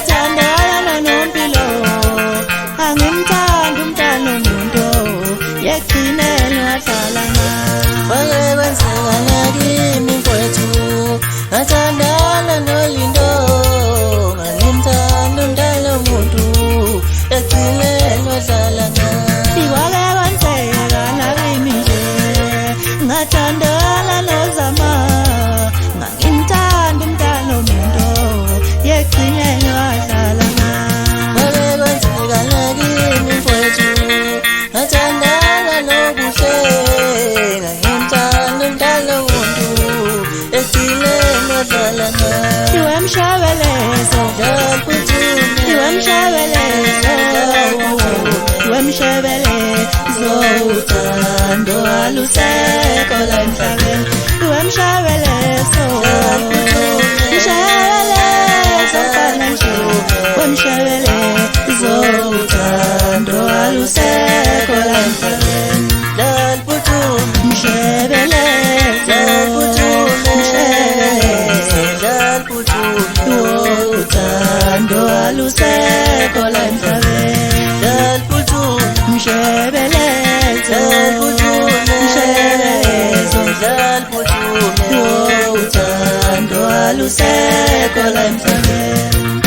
ngathandana nompilo angimthanda umntana umuntu yegcinelwa hlalana Wake wenzeka nakimi mfowethu ngathandana noLindo ngimthanda umntana umuntu yegcinelwa hlalana Ikwake kwenzeka nakimi nje ngathandana noZama ngimthanda umntana umuntu yegcinelwa hlalana Wake wenzeka nakimi mfowethu ngathandana noBuhle ngimthanda umntana umuntu yegcinelwa hlalana Iwe mshebelezo Iwe mshebelezo Iwe mshebelezo uthando alusekho la emhlabeni Iwe mshebelezo Mshebelezo mfana nje Iwe mshebelezo uthando alusekho la emhlabeni Mshebelezo uthando alusekho la emhlabeni Mshebelezo uthando alusekho la emhlabeni